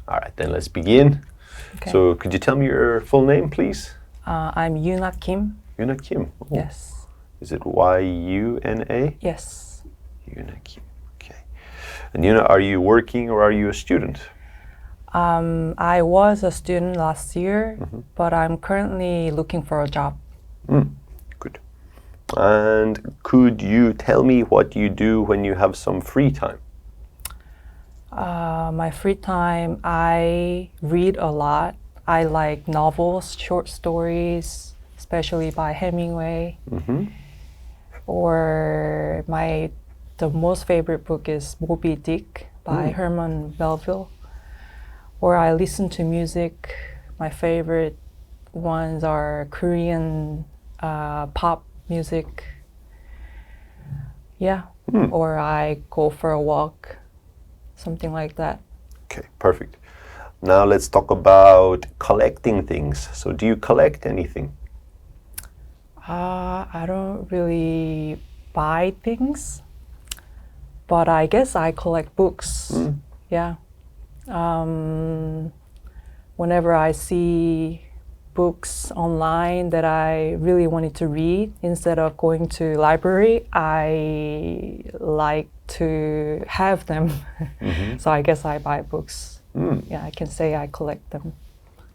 All right, then let's begin. Okay. So could you tell me your full name, please? I'm Yuna Kim. Yuna Kim. Oh. Yes. Is it Y-U-N-A? Yes. Yuna Kim. Okay. And Yuna, are you working or are you a student? I was a student last year, but I'm currently looking for a job. Good. And could you tell me what you do when you have some free time? My free time, I read a lot. I like novels, short stories, especially by Hemingway. Or the most favorite book is Moby Dick by Herman Melville. Or I listen to music. My favorite ones are Korean pop music. Yeah. Or I go for a walk, something like that. Okay, perfect. Now let's talk about collecting things. So do you collect anything? I don't really buy things, but I guess I collect books. Yeah. Whenever I see books online that I really wanted to read, instead of going to library, I like to have them. So I guess I buy books. Yeah, I can say I collect them.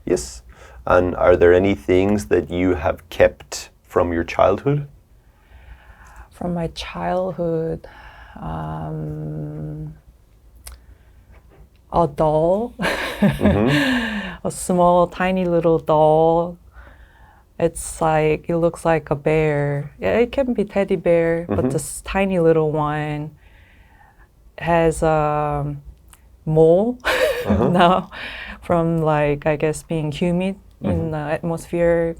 Yes. And are there any things that you have kept from your childhood? From my childhood, a doll, a small, tiny little doll. It looks like a bear. Yeah, it can be teddy bear, but this tiny little one has a mole now from I guess being humid in the atmosphere,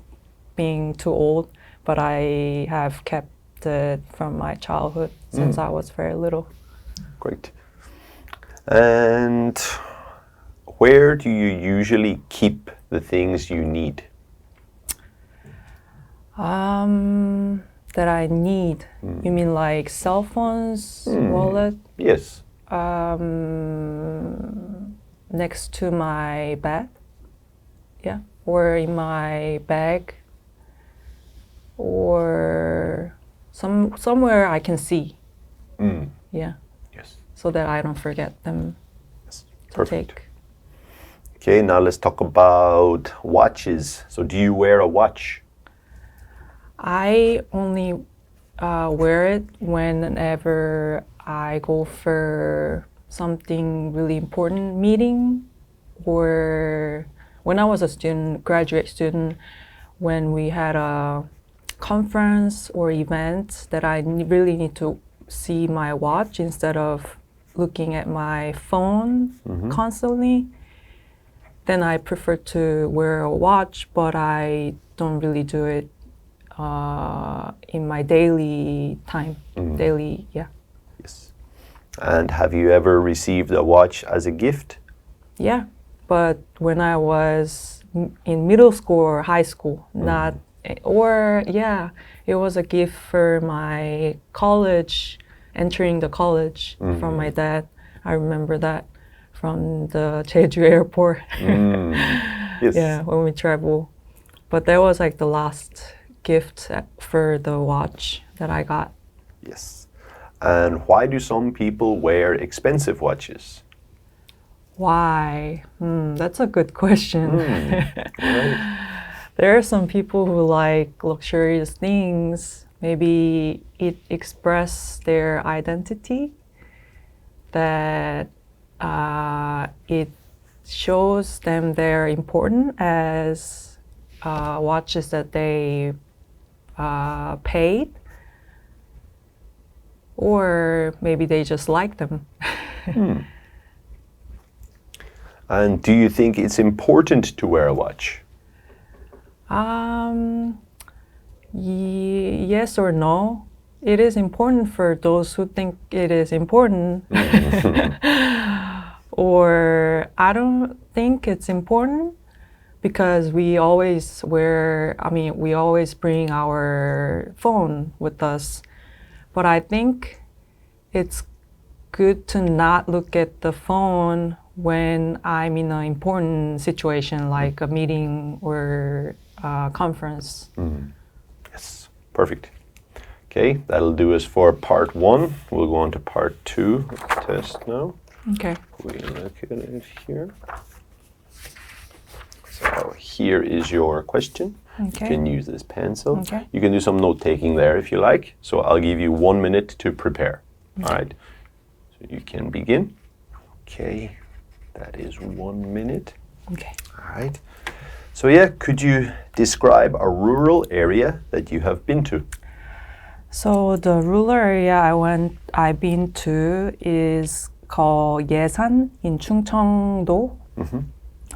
being too old. But I have kept it from my childhood since I was very little. Great. And where do you usually keep the things you need? That I need. You mean like cell phones, wallet? Yes. Next to my bed. Yeah. Or in my bag. Or somewhere I can see. Yeah. Yes. So that I don't forget them. Yes. To Perfect. take. Okay, now let's talk about watches. So do you wear a watch? I only wear it whenever I go for something really important meeting, or when I was a student, graduate student, when we had a conference or event that I really need to see my watch instead of looking at my phone constantly. Then I prefer to wear a watch, but I don't really do it in my daily time. Daily, yeah. Yes. And have you ever received a watch as a gift? Yeah, but when I was in middle school or high school, it was a gift for my college, entering the college from my dad. I remember that from the Jeju airport. Yes. Yeah, when we travel. But that was the last gift for the watch that I got. Yes. And why do some people wear expensive watches? Why? That's a good question. Right. There are some people who like luxurious things. Maybe it expresses their identity, that it shows them they're important as watches that they paid, or maybe they just like them. And do you think it's important to wear a watch? Yes or no. It is important for those who think it is important. Or I don't think it's important because we always bring our phone with us. But I think it's good to not look at the phone when I'm in an important situation like a meeting or a conference. Yes, perfect. Okay, that'll do us for part 1. We'll go on to part 2 of the test now. Okay. We look at it here. So here is your question. Okay. You can use this pencil. Okay. You can do some note taking there if you like. So I'll give you 1 minute to prepare. All right. So you can begin. Okay. That is 1 minute. Okay. All right. So yeah, could you describe a rural area that you have been to? So the rural area I've been to is called Yesan in Chungcheongdo,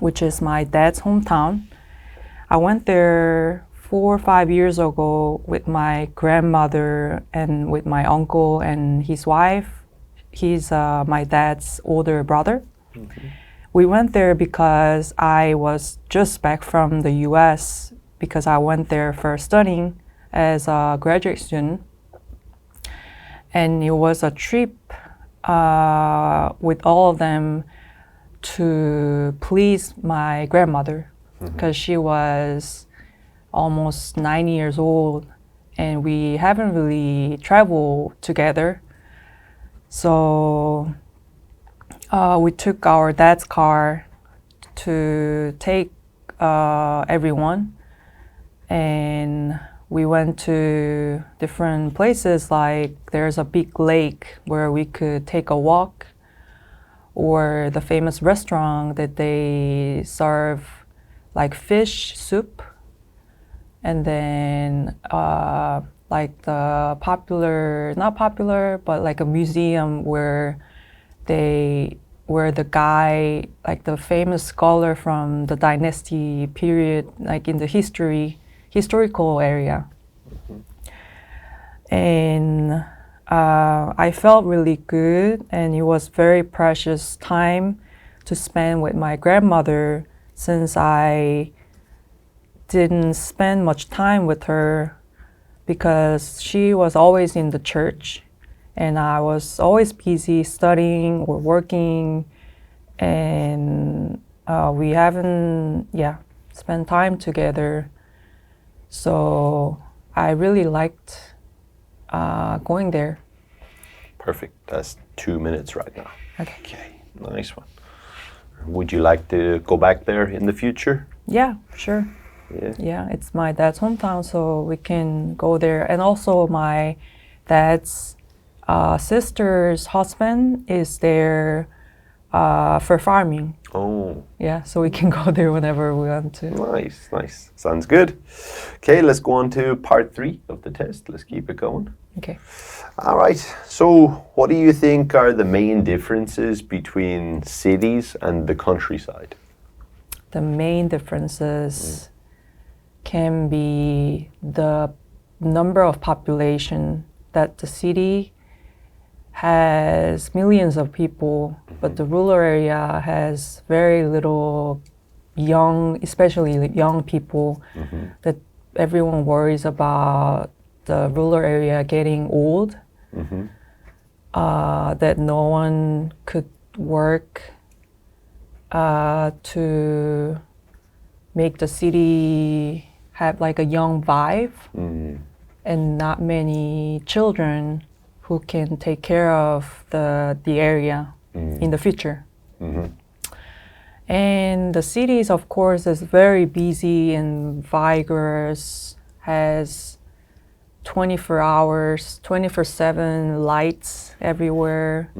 which is my dad's hometown. I went there 4 or 5 years ago with my grandmother and with my uncle and his wife. He's my dad's older brother. We went there because I was just back from the US because I went there for studying as a graduate student. And it was a trip with all of them to please my grandmother because she was almost 90 years old and we haven't really traveled together. So we took our dad's car to take everyone, and we went to different places, like there's a big lake where we could take a walk, or the famous restaurant that they serve like fish soup, and then like the not popular, but like a museum where the guy, like the famous scholar from the dynasty period, like in the historical area. And I felt really good, and it was very precious time to spend with my grandmother since I didn't spend much time with her because she was always in the church and I was always busy studying or working, and we haven't spent time together. So I really liked going there. Perfect. That's 2 minutes right now. Okay. Nice one. Would you like to go back there in the future? Yeah, sure. Yeah, it's my dad's hometown, so we can go there. And also my dad's sister's husband is there for farming. Oh. Yeah, so we can go there whenever we want to. Nice, nice. Sounds good. Okay, let's go on to part 3 of the test. Let's keep it going. Okay. All right. So what do you think are the main differences between cities and the countryside? The main differences can be the number of population, that the city has millions of people, but the rural area has very little young, especially young people, that everyone worries about the rural area getting old, that no one could work to make the city have like a young vibe, and not many children who can take care of the area in the future. And the cities, of course, is very busy and vigorous, has 24 hours, 24/7 lights everywhere,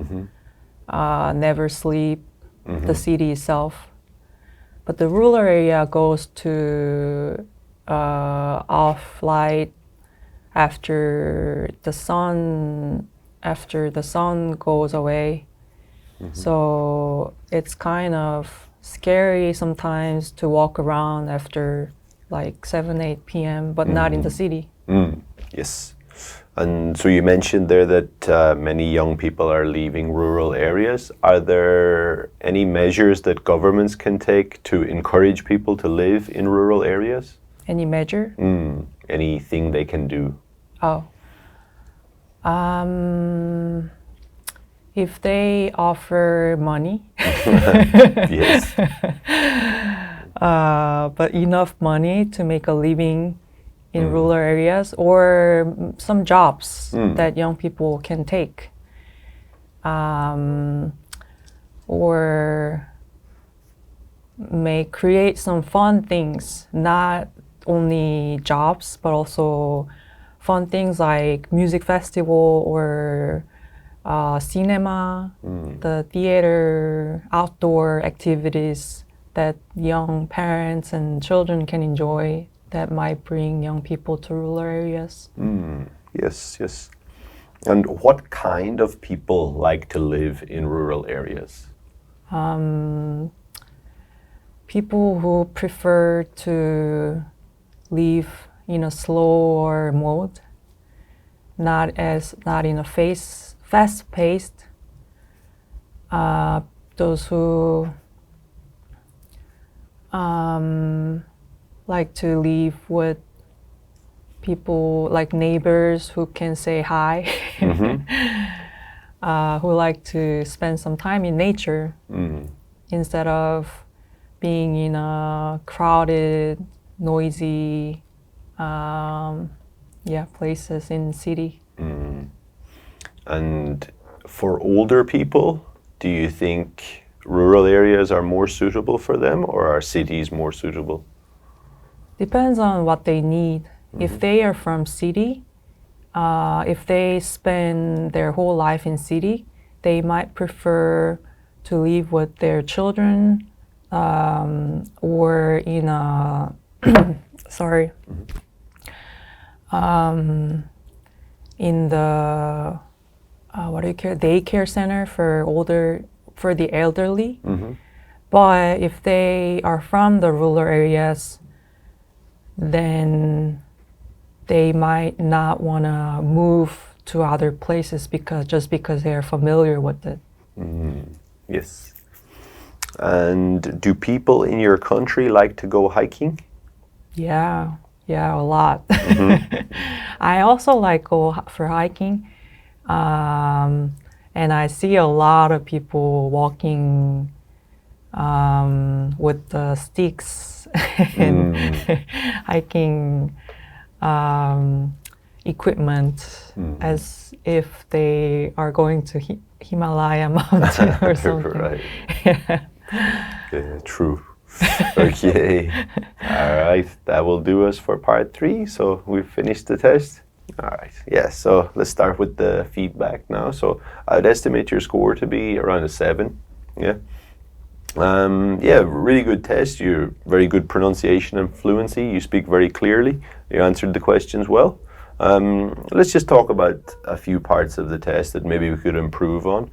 never sleep, the city itself. But the rural area goes to off light after the sun goes away. So it's kind of scary sometimes to walk around after like 7-8 p.m., but not in the city. Yes. And so you mentioned there that many young people are leaving rural areas. Are there any measures that governments can take to encourage people to live in rural areas? Any measure? Anything they can do? If they offer money, Yes. but enough money to make a living in rural areas, or some jobs that young people can take, or may create some fun things, not only jobs, but also fun things like music festival or cinema, the theater, outdoor activities that young parents and children can enjoy that might bring young people to rural areas. Yes, yes. And what kind of people like to live in rural areas? People who prefer to live in a slower mode, not in a fast-paced. Those who like to live with people like neighbors who can say hi, who like to spend some time in nature instead of being in a crowded, noisy places in city. And for older people, do you think rural areas are more suitable for them, or are cities more suitable? Depends on what they need. If they are from city, if they spend their whole life in city, they might prefer to live with their children, or in a in the daycare center for the elderly. But if they are from the rural areas, then they might not want to move to other places because they are familiar with it. Yes. And do people in your country like to go hiking? Yeah, a lot. I also like go for hiking, and I see a lot of people walking with the sticks and hiking equipment as if they are going to Himalaya mountain or something. Right. True. Okay. All right. That will do us for part 3. So we've finished the test. All right. Yeah. So let's start with the feedback now. So I'd estimate your score to be around a 7. Yeah. Really good test. You're very good pronunciation and fluency. You speak very clearly. You answered the questions well. Let's just talk about a few parts of the test that maybe we could improve on.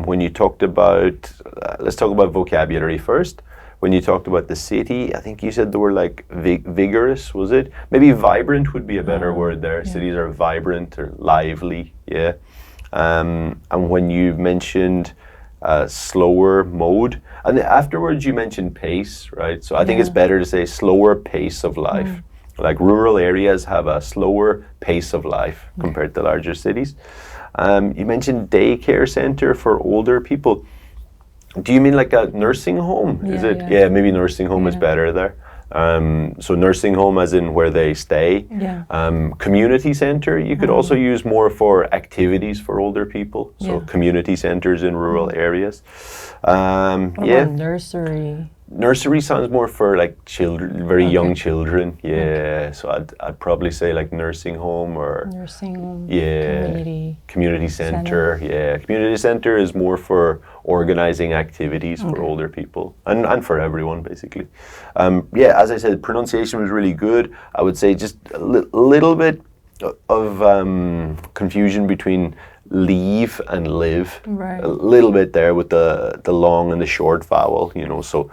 When you talked about, let's talk about vocabulary first. When you talked about the city, I think you said the word like vigorous, was it? Maybe vibrant would be a better word there. Yeah. Cities are vibrant or lively, yeah. And when you mentioned slower mode, and afterwards you mentioned pace, right? So I think it's better to say slower pace of life. Like rural areas have a slower pace of life compared to larger cities. You mentioned daycare center for older people. Do you mean like a nursing home? Is it? Yeah, maybe nursing home is better there. So nursing home as in where they stay. Yeah. Community center, you could also use more for activities for older people. So community centers in rural areas. What about nursery? Nursery sounds more for like children, very young children. Yeah, so I'd probably say like nursing home or community center. Yeah, community center is more for organizing activities for older people and for everyone basically. As I said, pronunciation was really good. I would say just a little bit of confusion between leave and live, a little bit there with the long and the short vowel, so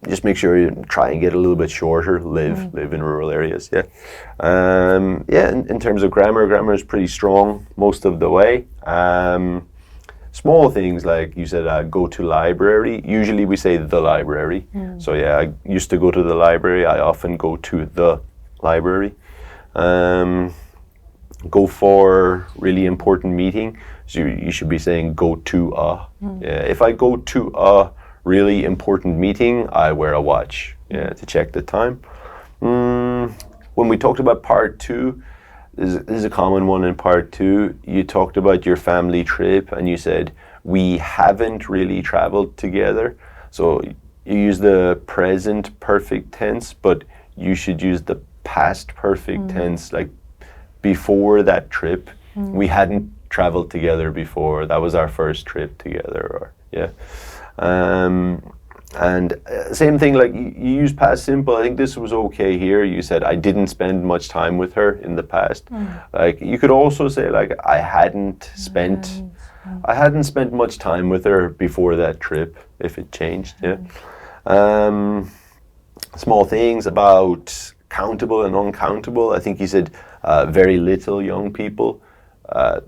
just make sure you try and get a little bit shorter. Live in rural areas. In terms of grammar is pretty strong most of the way. Small things like you said, go to library. Usually we say the library. So I used to go to the library. I often go to the library. Go for really important meeting. So you should be saying go to a. Yeah, if I go to a really important meeting, I wear a watch. Yeah, to check the time. When we talked about part 2, this is a common one in part 2. You talked about your family trip and you said, we haven't really traveled together. So you use the present perfect tense, but you should use the past perfect tense, like before that trip. We hadn't traveled together before. That was our first trip together, or yeah. And same thing, like you use past simple. I think this was okay here. You said I didn't spend much time with her in the past. Like you could also say like I hadn't spent much time with her before that trip, if it changed. Yeah. Small things about countable and uncountable. I think you said very little young people.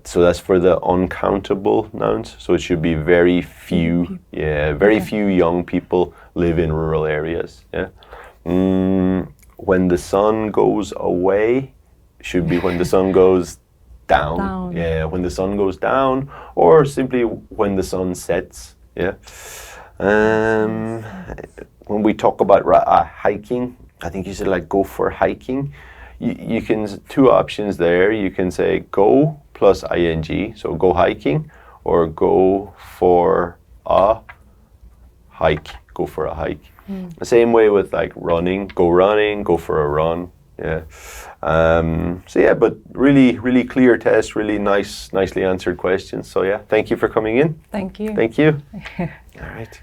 So that's for the uncountable nouns. So it should be very few. Yeah, very few young people live in rural areas. Yeah. When the sun goes away, should be when the sun goes down. Yeah, when the sun goes down, or simply when the sun sets. Yeah. When we talk about hiking, I think you said like go for hiking. You can, 2 options there. You can say go plus ing, so go hiking, or go for a hike. Go for a hike. The same way with like running, go for a run. Yeah. So yeah, but really clear test, really nicely answered questions. So yeah, thank you for coming in. Thank you. Thank you. All right.